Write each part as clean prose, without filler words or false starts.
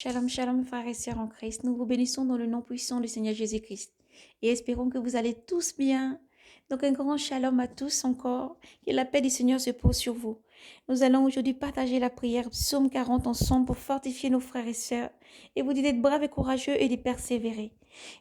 Shalom, shalom, frères et sœurs en Christ. Nous vous bénissons dans le nom puissant du Seigneur Jésus-Christ et espérons que vous allez tous bien. Donc un grand shalom à tous encore. Que la paix du Seigneur se pose sur vous. Nous allons aujourd'hui partager la prière Psaume 40 ensemble pour fortifier nos frères et sœurs et vous dire d'être braves et courageux et de persévérer.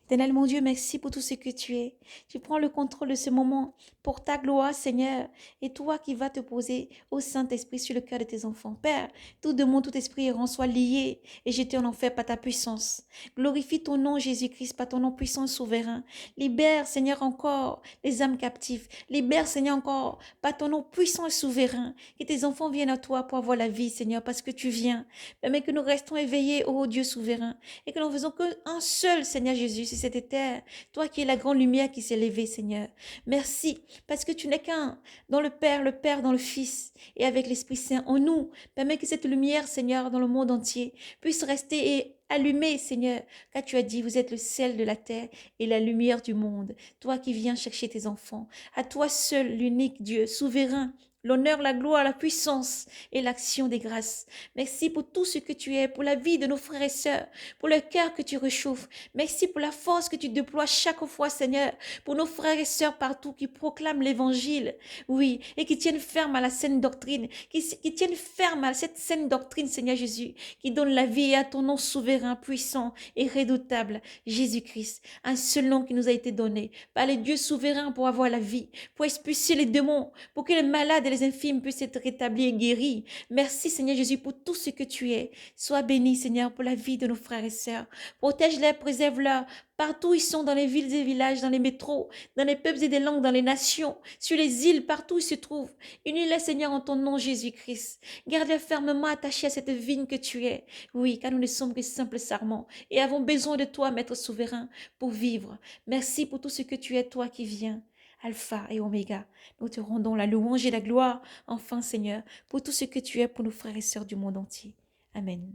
Éternel mon Dieu, merci pour tout ce que tu es. Tu prends le contrôle de ce moment pour ta gloire, Seigneur, et toi qui vas te poser au Saint-Esprit sur le cœur de tes enfants. Père, tout démon, tout esprit errant soit lié et jeté en enfer par ta puissance. Glorifie ton nom, Jésus-Christ, par ton nom puissant et souverain. Libère, Seigneur, encore les âmes captives. Libère, Seigneur, encore par ton nom puissant et souverain. Que tes enfants viennent à toi pour avoir la vie, Seigneur, parce que tu viens. Permets que nous restons éveillés, ô Dieu souverain, et que nous ne faisons qu'un seul, Seigneur Jésus, sur cette terre. Toi qui es la grande lumière qui s'est levée, Seigneur. Merci, parce que tu n'es qu'un dans le Père dans le Fils, et avec l'Esprit Saint en nous. Permets que cette lumière, Seigneur, dans le monde entier, puisse rester et allumée, Seigneur, car tu as dit, vous êtes le sel de la terre et la lumière du monde. Toi qui viens chercher tes enfants, à toi seul, l'unique Dieu, souverain, l'honneur, la gloire, la puissance et l'action des grâces. Merci pour tout ce que tu es, pour la vie de nos frères et sœurs, pour le cœur que tu réchauffes. Merci pour la force que tu déploies chaque fois, Seigneur, pour nos frères et sœurs partout qui proclament l'évangile, oui, et qui tiennent ferme à la saine doctrine, qui tiennent ferme à cette saine doctrine, Seigneur Jésus, qui donne la vie à ton nom souverain, puissant et redoutable, Jésus-Christ, un seul nom qui nous a été donné par les dieux souverains pour avoir la vie, pour expulser les démons, pour que les malades et les infirmes puissent être rétablis et guéris. Merci, Seigneur Jésus, pour tout ce que tu es. Sois béni, Seigneur, pour la vie de nos frères et sœurs. Protège-les, préserve-les, partout où ils sont, dans les villes et villages, dans les métros, dans les peuples et des langues, dans les nations, sur les îles, partout où ils se trouvent. Unis-les, Seigneur, en ton nom, Jésus-Christ. Garde-les fermement attachés à cette vigne que tu es. Oui, car nous ne sommes que simples sarments et avons besoin de toi, Maître souverain, pour vivre. Merci pour tout ce que tu es, toi qui viens. Alpha et Oméga, nous te rendons la louange et la gloire, enfin Seigneur, pour tout ce que tu es pour nos frères et sœurs du monde entier. Amen.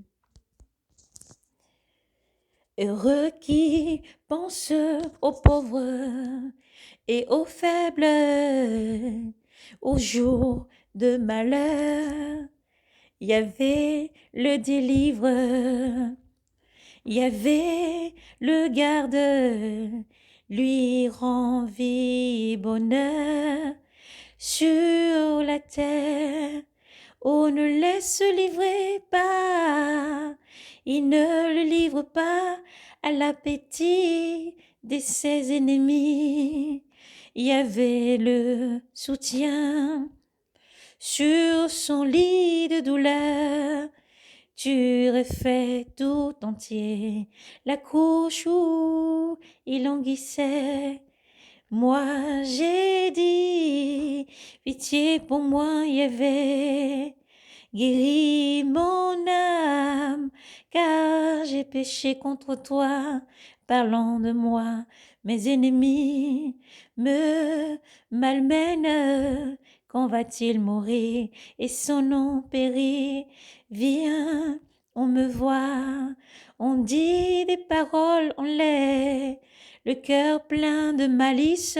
Heureux qui pense aux pauvres et aux faibles, aux jours de malheur. Yahvé le délivre, Yahvé le garde, lui rend vie et bonheur sur la terre. Oh, ne laisse livrer pas, il ne le livre pas à l'appétit de ses ennemis. Yahvé le soutien sur son lit de douleur. Tu refais tout entier la couche où il languissait. Moi j'ai dit, pitié pour moi Yahvé, guéris mon âme, car j'ai péché contre toi, parlant de moi. Mes ennemis me malmènent, quand va-t-il mourir et son nom périr? Viens, on me voit, on dit des paroles en l'air, le cœur plein de malice,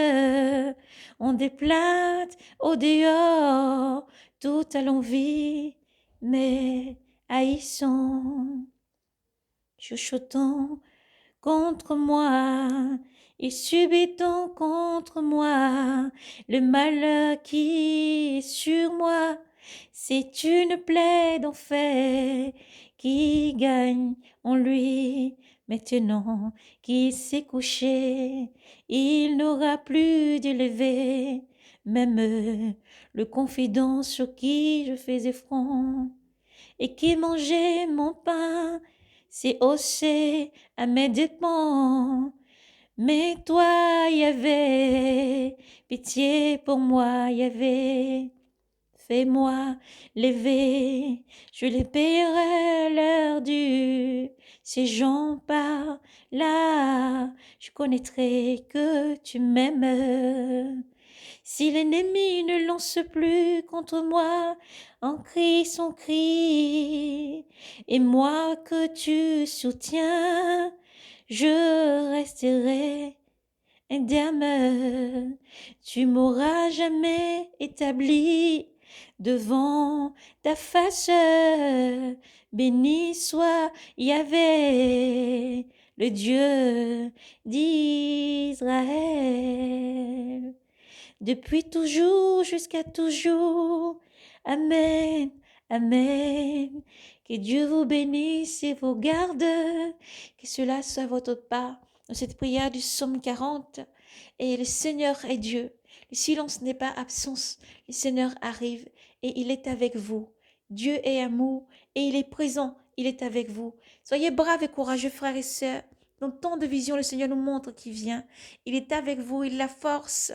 on déplate au dehors, tout à l'envie, mais haïssons, chuchotant contre moi, et subitant contre moi le malheur qui est sur moi. C'est une plaie d'enfer qui gagne en lui. Maintenant qu'il s'est couché, il n'aura plus de lever. Même le confident sur qui je faisais front et qui mangeait mon pain, c'est haussé à mes dépens. Mais toi, Yahvé, pitié pour moi, Yahvé. Fais-moi lever, je les payerai l'heure due. Si j'en pars là, je connaîtrai que tu m'aimes. Si l'ennemi ne lance plus contre moi un cri son cri, et moi que tu soutiens, je resterai indemne. Tu m'auras jamais établi devant ta face. Béni soit Yahvé, le Dieu d'Israël, depuis toujours jusqu'à toujours. Amen, amen. Que Dieu vous bénisse et vous garde. Que cela soit votre part dans cette prière du psaume 40. Et le Seigneur est Dieu. Le silence n'est pas absence. Le Seigneur arrive et il est avec vous. Dieu est amour et il est présent. Il est avec vous. Soyez braves et courageux, frères et sœurs. Dans tant de visions, le Seigneur nous montre qu'il vient. Il est avec vous, il la force.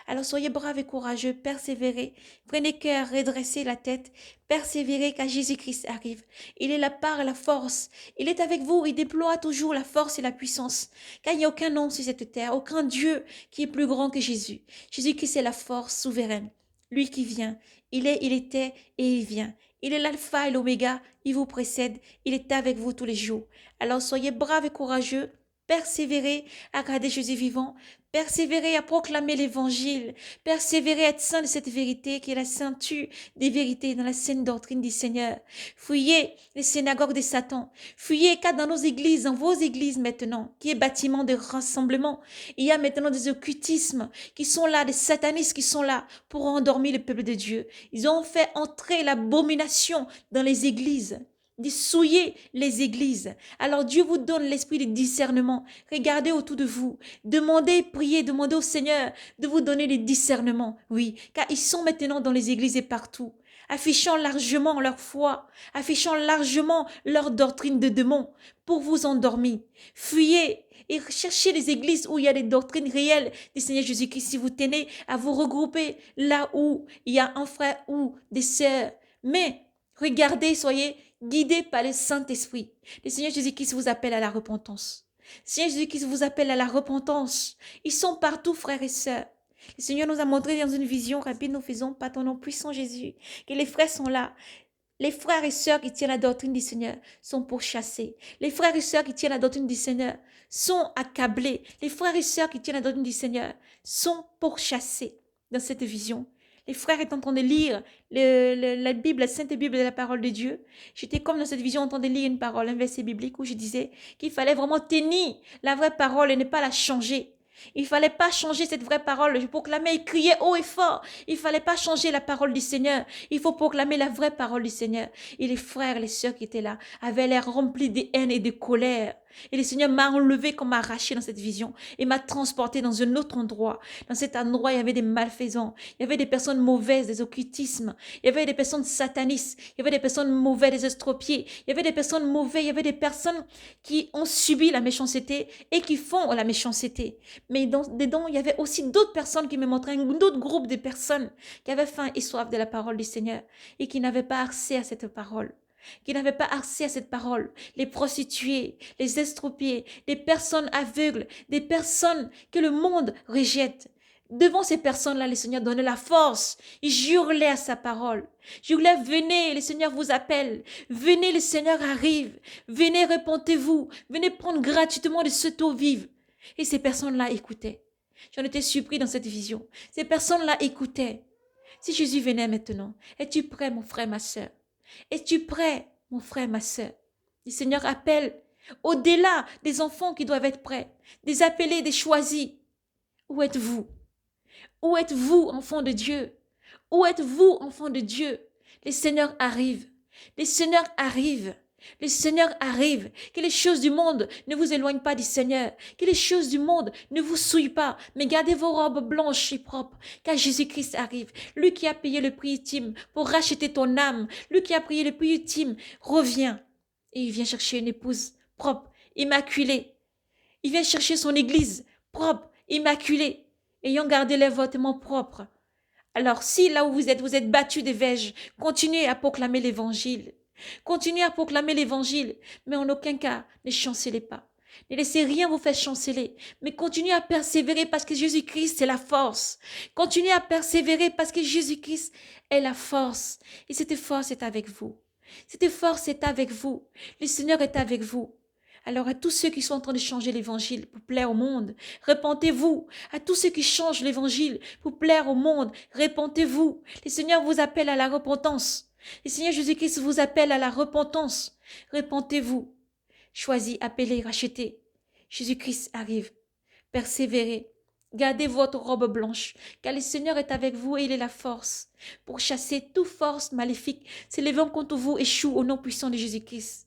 Alors soyez braves et courageux, persévérez, prenez cœur, redressez la tête, persévérez car Jésus-Christ arrive. Il est la part et la force. Il est avec vous, il déploie toujours la force et la puissance. Car il n'y a aucun nom sur cette terre, aucun Dieu qui est plus grand que Jésus. Jésus-Christ est la force souveraine. Lui qui vient, il est, il était et il vient. Il est l'alpha et l'oméga, il vous précède, il est avec vous tous les jours. Alors soyez braves et courageux, persévérez à garder Jésus vivant, persévérez à proclamer l'évangile, persévérez à être saint de cette vérité qui est la ceinture des vérités dans la saine doctrine du Seigneur. Fuyez les synagogues de Satan, fuyez car dans nos églises, dans vos églises maintenant, qui est bâtiment de rassemblement, il y a maintenant des occultismes qui sont là, des satanistes qui sont là pour endormir le peuple de Dieu. Ils ont fait entrer l'abomination dans les églises, de souiller les églises. Alors Dieu vous donne l'esprit de discernement. Regardez autour de vous. Demandez, priez, demandez au Seigneur de vous donner le discernement. Oui, car ils sont maintenant dans les églises et partout, affichant largement leur foi, affichant largement leur doctrine de démons pour vous endormir. Fuyez et cherchez les églises où il y a des doctrines réelles du Seigneur Jésus-Christ. Si vous tenez à vous regrouper là où il y a un frère ou des sœurs. Mais regardez, soyez guidés par le Saint-Esprit. Le Seigneur Jésus-Christ vous appelle à la repentance. Le Seigneur Jésus-Christ vous appelle à la repentance. Ils sont partout, frères et sœurs. Le Seigneur nous a montré dans une vision rapide, nous faisons pas ton nom puissant Jésus, que les frères sont là. Les frères et sœurs qui tiennent la doctrine du Seigneur sont pourchassés. Les frères et sœurs qui tiennent la doctrine du Seigneur sont accablés. Les frères et sœurs qui tiennent la doctrine du Seigneur sont pourchassés dans cette vision. Les frères étaient en train de lire la Bible, la Sainte Bible de la parole de Dieu. J'étais comme dans cette vision en train de lire une parole, un verset biblique où je disais qu'il fallait vraiment tenir la vraie parole et ne pas la changer. Il ne fallait pas changer cette vraie parole. Je proclamais et criais haut et fort. Il ne fallait pas changer la parole du Seigneur. Il faut proclamer la vraie parole du Seigneur. Et les frères et les sœurs qui étaient là avaient l'air remplis de haine et de colère. Et le Seigneur m'a enlevé comme arraché dans cette vision et m'a transporté dans un autre endroit. Dans cet endroit, il y avait des malfaisants, il y avait des personnes mauvaises, des occultismes, il y avait des personnes satanistes, il y avait des personnes mauvaises, des estropiés, il y avait des personnes mauvaises, il y avait des personnes qui ont subi la méchanceté et qui font la méchanceté. Mais dedans, il y avait aussi d'autres personnes qui me montraient un autre groupe de personnes qui avaient faim et soif de la parole du Seigneur et qui n'avaient pas accès à cette parole. Qui n'avaient pas accès à cette parole, les prostituées, les estropiés, des personnes aveugles, des personnes que le monde rejette. Devant ces personnes-là, le Seigneur donnait la force. Il hurlait à sa parole. Il hurlait, venez, le Seigneur vous appelle. Venez, le Seigneur arrive. Venez, répentez-vous. Venez prendre gratuitement de cette eau vive. Et ces personnes-là écoutaient. J'en étais surpris dans cette vision. Ces personnes-là écoutaient. Si Jésus venait maintenant, es-tu prêt, mon frère, ma sœur? Es-tu prêt, mon frère, ma sœur? Le Seigneur appelle au-delà des enfants qui doivent être prêts, des appelés, des choisis. Où êtes-vous? Où êtes-vous, enfants de Dieu? Où êtes-vous, enfants de Dieu? Le Seigneur arrive. Le Seigneur arrive. Le Seigneur arrive. Que les choses du monde ne vous éloignent pas du Seigneur. Que les choses du monde ne vous souillent pas. Mais gardez vos robes blanches et propres. Car Jésus-Christ arrive. Lui qui a payé le prix ultime pour racheter ton âme. Lui qui a payé le prix ultime revient. Et il vient chercher une épouse propre, immaculée. Il vient chercher son église propre, immaculée. Ayant gardé les vêtements propres. Alors si là où vous êtes battus de verges, continuez à proclamer l'évangile. Continuez à proclamer l'évangile, mais en aucun cas, ne chancelez pas. Ne laissez rien vous faire chanceler, mais continuez à persévérer parce que Jésus-Christ est la force. Continuez à persévérer parce que Jésus-Christ est la force. Et cette force est avec vous. Cette force est avec vous. Le Seigneur est avec vous. Alors à tous ceux qui sont en train de changer l'évangile pour plaire au monde, repentez-vous. À tous ceux qui changent l'évangile pour plaire au monde, repentez-vous. Le Seigneur vous appelle à la repentance. Le Seigneur Jésus-Christ vous appelle à la repentance. Repentez-vous. Choisis, appelez, rachetez. Jésus-Christ arrive. Persévérez. Gardez votre robe blanche, car le Seigneur est avec vous et il est la force pour chasser toute force maléfique s'élevant contre vous échoue au nom puissant de Jésus-Christ.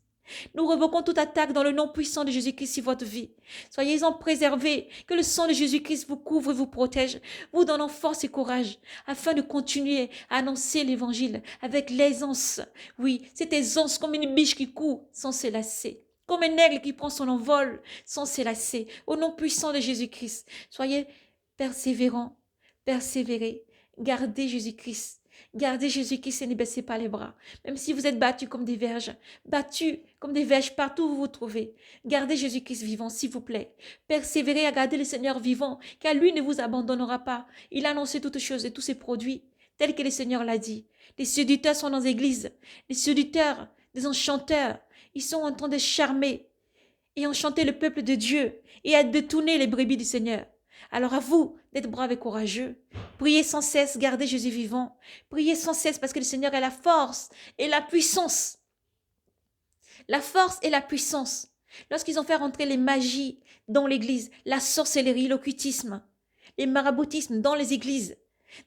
Nous revoquons toute attaque dans le nom puissant de Jésus-Christ sur votre vie. Soyez-en préservés, que le sang de Jésus-Christ vous couvre et vous protège, vous donnant force et courage, afin de continuer à annoncer l'évangile avec l'aisance. Oui, cette aisance comme une biche qui court sans se lasser. Comme un aigle qui prend son envol sans se lasser. Au nom puissant de Jésus-Christ, soyez persévérants, persévérez, gardez Jésus-Christ. Gardez Jésus-Christ et ne baissez pas les bras. Même si vous êtes battus comme des verges partout où vous vous trouvez. Gardez Jésus-Christ vivant, s'il vous plaît. Persévérez à garder le Seigneur vivant, car lui ne vous abandonnera pas. Il a annoncé toutes choses et tous ses produits, tels que le Seigneur l'a dit. Les séducteurs sont dans les églises. Les séducteurs, des enchanteurs, ils sont en train de charmer et enchanter le peuple de Dieu et à détourner les brebis du Seigneur. Alors à vous d'être braves et courageux. Priez sans cesse, gardez Jésus vivant. Priez sans cesse parce que le Seigneur est la force et la puissance. La force et la puissance. Lorsqu'ils ont fait rentrer les magies dans l'église, la sorcellerie, l'occultisme, les maraboutismes dans les églises.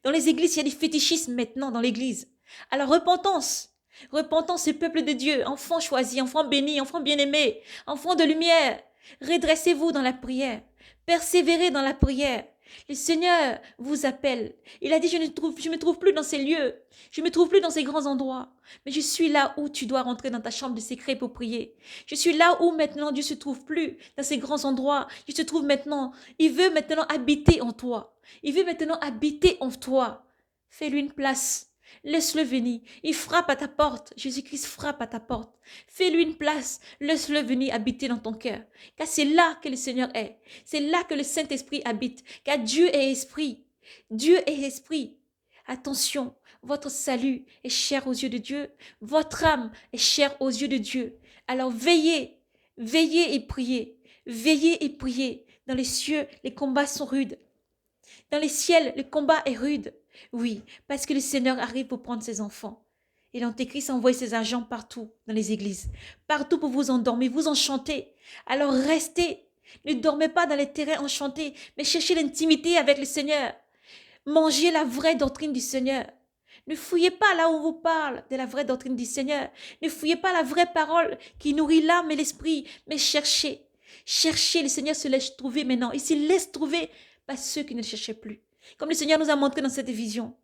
Dans les églises, il y a des fétichismes maintenant dans l'église. Alors repentance. Repentance, ce peuple de Dieu, enfants choisis, enfants bénis, enfants bien-aimés, enfants de lumière. Redressez-vous dans la prière. Persévérez dans la prière. Le Seigneur vous appelle. Il a dit, je me trouve plus dans ces lieux. Je me trouve plus dans ces grands endroits. Mais je suis là où tu dois rentrer dans ta chambre de secret pour prier. Je suis là où maintenant Dieu se trouve plus dans ces grands endroits. Il se trouve maintenant. Il veut maintenant habiter en toi. Il veut maintenant habiter en toi. Fais-lui une place. Laisse-le venir. Il frappe à ta porte. Jésus-Christ frappe à ta porte. Fais-lui une place. Laisse-le venir habiter dans ton cœur. Car c'est là que le Seigneur est. C'est là que le Saint-Esprit habite. Car Dieu est esprit. Dieu est esprit. Attention, votre salut est cher aux yeux de Dieu. Votre âme est chère aux yeux de Dieu. Alors veillez, veillez et priez. Veillez et priez. Dans les cieux, les combats sont rudes. Dans les ciels, le combat est rude. Oui, parce que le Seigneur arrive pour prendre ses enfants. Et l'Antéchrist envoie ses agents partout dans les églises. Partout pour vous endormir, vous enchanter. Alors restez. Ne dormez pas dans les terrains enchantés, mais cherchez l'intimité avec le Seigneur. Mangez la vraie doctrine du Seigneur. Ne fouillez pas là où on vous parle de la vraie doctrine du Seigneur. Ne fouillez pas la vraie parole qui nourrit l'âme et l'esprit, mais cherchez. Cherchez, le Seigneur se laisse trouver maintenant. Il se laisse trouver par ceux qui ne le cherchaient plus. Comme le Seigneur nous a montré dans cette vision.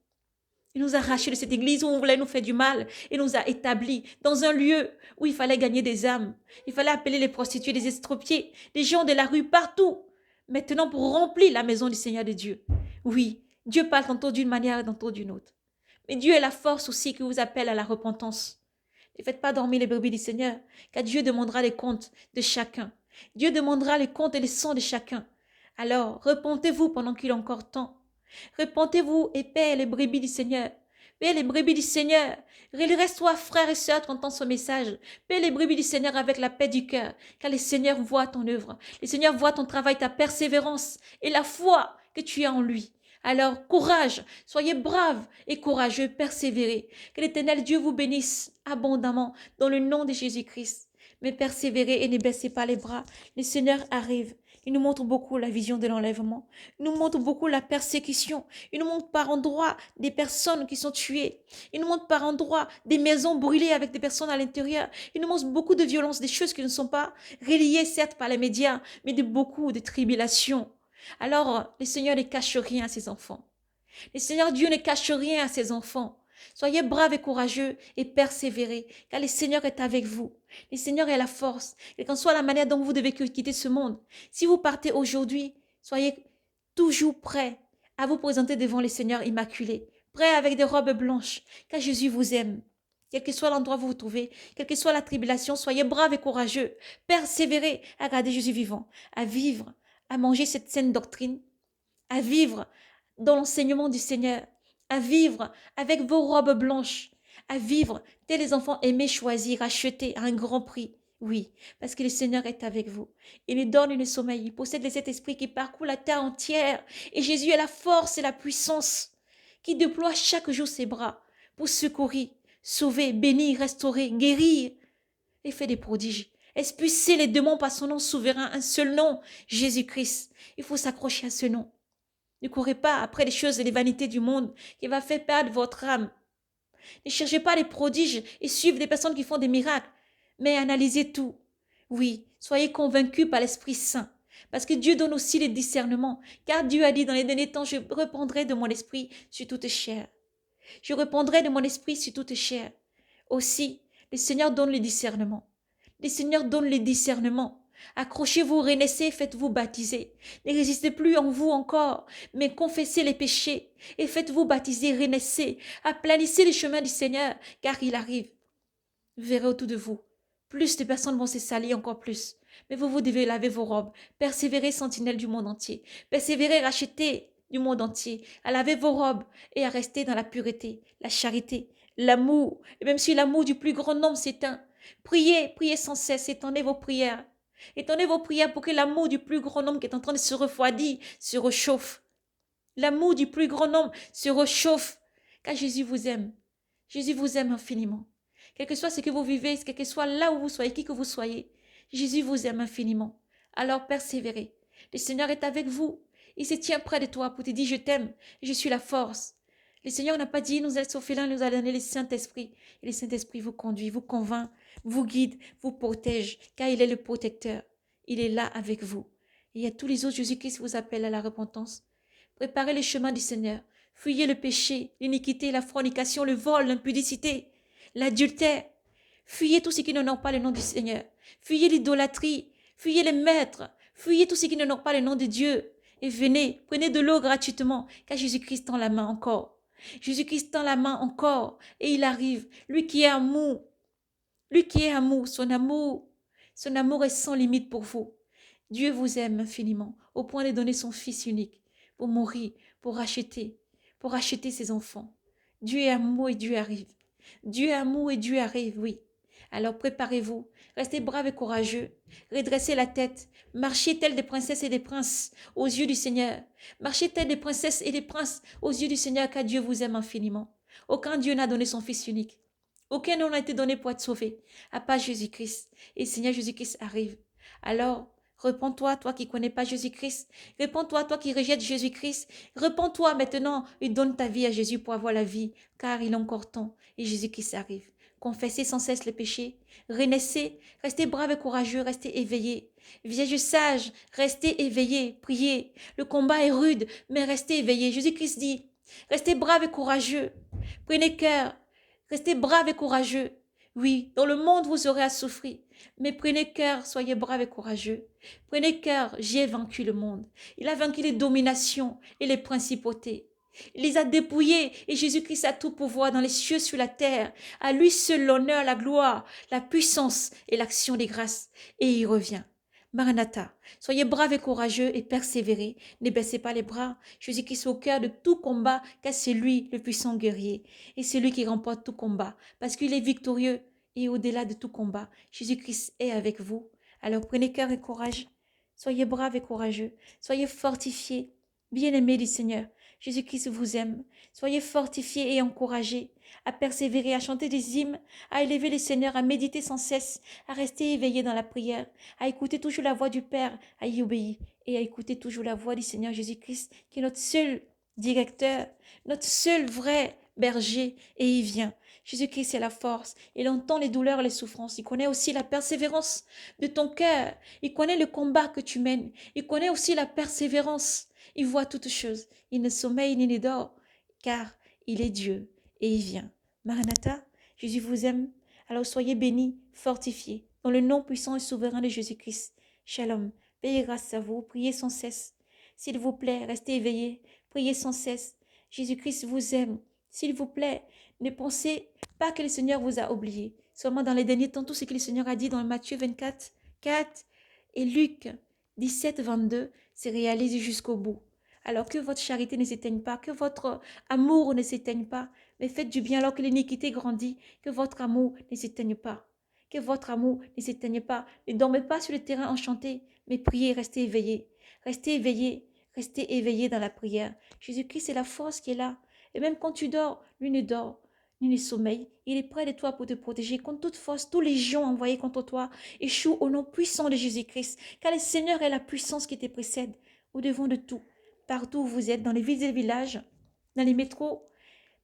Il nous a arrachés de cette église où on voulait nous faire du mal et nous a établis dans un lieu où il fallait gagner des âmes. Il fallait appeler les prostituées, les estropiés, les gens de la rue partout. Maintenant pour remplir la maison du Seigneur de Dieu. Oui, Dieu parle tantôt d'une manière et tantôt d'une autre. Mais Dieu est la force aussi qui vous appelle à la repentance. Ne faites pas dormir les brebis du Seigneur, car Dieu demandera les comptes de chacun. Dieu demandera les comptes et les sangs de chacun. Alors, repentez-vous pendant qu'il est encore temps. Repentez-vous et paix les brebis du Seigneur. Paix les brebis du Seigneur. Reste-toi, frères et sœurs, qui entendent ce message. Paix les brebis du Seigneur avec la paix du cœur, car le Seigneur voit ton œuvre. Le Seigneur voit ton travail, ta persévérance et la foi que tu as en lui. Alors, courage, soyez braves et courageux, persévérez. Que l'Éternel Dieu vous bénisse abondamment dans le nom de Jésus-Christ. Mais persévérez et ne baissez pas les bras. Le Seigneur arrive. Il nous montre beaucoup la vision de l'enlèvement. Il nous montre beaucoup la persécution. Il nous montre par endroits des personnes qui sont tuées. Il nous montre par endroits des maisons brûlées avec des personnes à l'intérieur. Il nous montre beaucoup de violences, des choses qui ne sont pas relayées certes par les médias, mais de beaucoup de tribulations. Alors, le Seigneur ne cache rien à ses enfants. Le Seigneur Dieu ne cache rien à ses enfants. Soyez braves et courageux et persévérez, car le Seigneur est avec vous. Le Seigneur est la force. Et qu'en soit la manière dont vous devez quitter ce monde, si vous partez aujourd'hui, soyez toujours prêts à vous présenter devant le Seigneur immaculé, prêts avec des robes blanches, car Jésus vous aime. Quel que soit l'endroit où vous vous trouvez, quelle que soit la tribulation, soyez braves et courageux. Persévérez à garder Jésus vivant, à vivre, à manger cette saine doctrine, à vivre dans l'enseignement du Seigneur, à vivre avec vos robes blanches, à vivre tels les enfants aimés, choisis, rachetés à un grand prix. Oui, parce que le Seigneur est avec vous. Il nous donne le sommeil. Il possède le Saint-Esprit qui parcourt la terre entière. Et Jésus est la force et la puissance qui déploie chaque jour ses bras pour secourir, sauver, bénir, restaurer, guérir et faire des prodiges. Expulser les démons par son nom souverain, un seul nom, Jésus-Christ. Il faut s'accrocher à ce nom. Ne courez pas après les choses et les vanités du monde qui va faire perdre votre âme. Ne cherchez pas les prodiges et suivez des personnes qui font des miracles, mais analysez tout. Oui, soyez convaincus par l'Esprit Saint, parce que Dieu donne aussi les discernements, car Dieu a dit dans les derniers temps, je répandrai de mon esprit sur toute chair. Je répandrai de mon esprit sur toute chair. Aussi, le Seigneur donne le discernement. Le Seigneur donne le discernement. Accrochez-vous, renaissez, faites-vous baptiser. Ne résistez plus en vous encore, mais confessez les péchés et faites-vous baptiser, renaissez. Aplanissez les chemins du Seigneur, car il arrive. Vous verrez autour de vous. Plus de personnes vont se salir encore plus. Mais vous devez laver vos robes. Persévérez, sentinelle du monde entier. Persévérez, rachetez du monde entier. À laver vos robes et à rester dans la pureté, la charité, l'amour. Et même si l'amour du plus grand nombre s'éteint, priez, priez sans cesse, étendez vos prières. Étendez vos prières pour que l'amour du plus grand nombre qui est en train de se refroidir se réchauffe. L'amour du plus grand nombre se réchauffe. Car Jésus vous aime. Jésus vous aime infiniment. Quel que soit ce que vous vivez, quel que soit là où vous soyez, qui que vous soyez, Jésus vous aime infiniment. Alors persévérez. Le Seigneur est avec vous. Il se tient près de toi pour te dire je t'aime, je suis la force. Le Seigneur n'a pas dit nous êtes orphelins, nous a donné le Saint-Esprit. Et le Saint-Esprit vous conduit, vous convainc, vous guide, vous protège, car il est le protecteur. Il est là avec vous. Et à tous les autres, Jésus-Christ vous appelle à la repentance. Préparez le chemin du Seigneur. Fuyez le péché, l'iniquité, la fornication, le vol, l'impudicité, l'adultère. Fuyez tout ce qui n'honore pas le nom du Seigneur. Fuyez l'idolâtrie. Fuyez les maîtres. Fuyez tout ce qui n'honore pas le nom de Dieu. Et venez, prenez de l'eau gratuitement, car Jésus-Christ tend la main encore. Jésus-Christ tend la main encore, et il arrive. Lui qui est amour. Lui qui est amour, son amour est sans limite pour vous. Dieu vous aime infiniment, au point de donner son Fils unique pour mourir, pour racheter ses enfants. Dieu est amour et Dieu arrive. Dieu est amour et Dieu arrive, oui. Alors préparez-vous, restez braves et courageux, redressez la tête, marchez tels des princesses et des princes aux yeux du Seigneur. Marchez tels des princesses et des princes aux yeux du Seigneur, car Dieu vous aime infiniment. Aucun Dieu n'a donné son Fils unique. Aucun nom n'a été donné pour être sauvé, à part Jésus-Christ. Et le Seigneur Jésus-Christ arrive. Alors, repens-toi, toi qui ne connais pas Jésus-Christ. Repens-toi, toi qui rejettes Jésus-Christ. Repens-toi maintenant et donne ta vie à Jésus pour avoir la vie, car il est encore temps et Jésus-Christ arrive. Confessez sans cesse les péchés. Renaissez, restez braves et courageux, restez éveillés. Vierge sage, restez éveillés, priez. Le combat est rude, mais restez éveillés. Jésus-Christ dit, restez braves et courageux. Prenez cœur, restez braves et courageux. Oui, dans le monde vous aurez à souffrir, mais prenez cœur, soyez braves et courageux. Prenez cœur, j'ai vaincu le monde. Il a vaincu les dominations et les principautés. Il les a dépouillés et Jésus-Christ a tout pouvoir dans les cieux, sur la terre. À lui seul l'honneur, la gloire, la puissance et l'action des grâces. Et il revient. Maranatha, soyez braves et courageux et persévérez. Ne baissez pas les bras. Jésus-Christ est au cœur de tout combat, car c'est lui le puissant guerrier. Et c'est lui qui remporte tout combat, parce qu'il est victorieux. Et au-delà de tout combat, Jésus-Christ est avec vous. Alors prenez cœur et courage. Soyez braves et courageux. Soyez fortifiés. Bien-aimés du Seigneur, Jésus-Christ vous aime. Soyez fortifiés et encouragés à persévérer, à chanter des hymnes, à élever le Seigneur, à méditer sans cesse, à rester éveillés dans la prière, à écouter toujours la voix du Père, à y obéir et à écouter toujours la voix du Seigneur Jésus-Christ, qui est notre seul directeur, notre seul vrai berger, et il vient. Jésus-Christ est la force. Il entend les douleurs et les souffrances. Il connaît aussi la persévérance de ton cœur. Il connaît le combat que tu mènes. Il connaît aussi la persévérance. Il voit toutes choses. Il ne sommeille ni ne dort, car il est Dieu et il vient. Maranatha, Jésus vous aime. Alors soyez bénis, fortifiés, dans le nom puissant et souverain de Jésus-Christ. Shalom. Paix et grâce à vous. Priez sans cesse. S'il vous plaît, restez éveillés. Priez sans cesse. Jésus-Christ vous aime. S'il vous plaît, ne pensez pas que le Seigneur vous a oublié. Seulement dans les derniers temps, tout ce que le Seigneur a dit dans Matthieu 24, 4 et Luc 17, 22 se réalise jusqu'au bout. Alors que votre charité ne s'éteigne pas, que votre amour ne s'éteigne pas, mais faites du bien alors que l'iniquité grandit, que votre amour ne s'éteigne pas. Que votre amour ne s'éteigne pas. Ne dormez pas sur le terrain enchanté, mais priez, restez éveillés. Restez éveillés, restez éveillés dans la prière. Jésus-Christ, c'est la force qui est là. Et même quand tu dors, lui ne dort, ni ne sommeille. Il est près de toi pour te protéger contre toute force. Tous les gens envoyés contre toi échouent au nom puissant de Jésus-Christ. Car le Seigneur est la puissance qui te précède au-devant de tout. Partout où vous êtes, dans les villes et villages, dans les métros,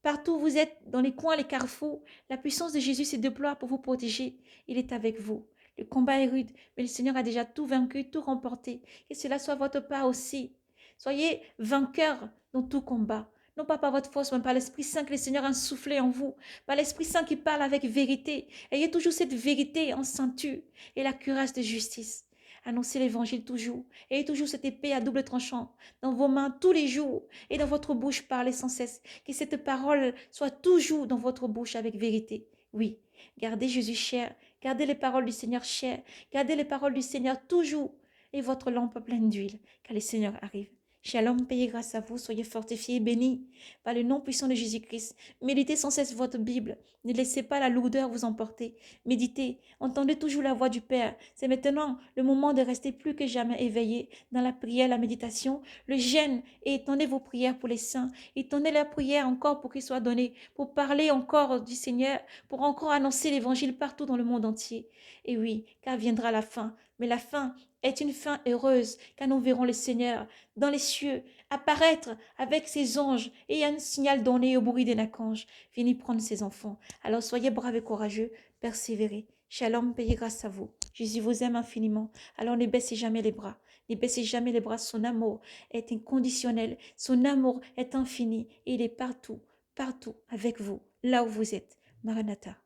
partout où vous êtes, dans les coins, les carrefours, la puissance de Jésus se déploie pour vous protéger. Il est avec vous. Le combat est rude, mais le Seigneur a déjà tout vaincu, tout remporté. Que cela soit votre part aussi. Soyez vainqueurs dans tout combat. Non pas par votre force, mais par l'Esprit Saint que le Seigneur a soufflé en vous. Par l'Esprit Saint qui parle avec vérité. Ayez toujours cette vérité en ceinture et la cuirasse de justice. Annoncez l'évangile toujours. Ayez toujours cette épée à double tranchant dans vos mains tous les jours et dans votre bouche parlez sans cesse. Que cette parole soit toujours dans votre bouche avec vérité. Oui, gardez Jésus cher, gardez les paroles du Seigneur cher, gardez les paroles du Seigneur toujours et votre lampe pleine d'huile, car le Seigneur arrive. Shalom, payez grâce à vous, soyez fortifiés et bénis par le nom puissant de Jésus-Christ. Méditez sans cesse votre Bible, ne laissez pas la lourdeur vous emporter. Méditez, entendez toujours la voix du Père. C'est maintenant le moment de rester plus que jamais éveillé dans la prière, la méditation, le jeûne, et étendez vos prières pour les saints. Étendez la prière encore pour qu'il soit donné, pour parler encore du Seigneur, pour encore annoncer l'évangile partout dans le monde entier. Et oui, car viendra la fin. Mais la fin est une fin heureuse, car nous verrons le Seigneur dans les cieux apparaître avec ses anges et un signal donné au bruit d'un archange. Venez prendre ses enfants. Alors soyez braves et courageux, persévérez. Shalom, payez grâce à vous. Jésus vous aime infiniment. Alors ne baissez jamais les bras. Ne baissez jamais les bras. Son amour est inconditionnel. Son amour est infini. Et il est partout, partout avec vous, là où vous êtes. Maranatha.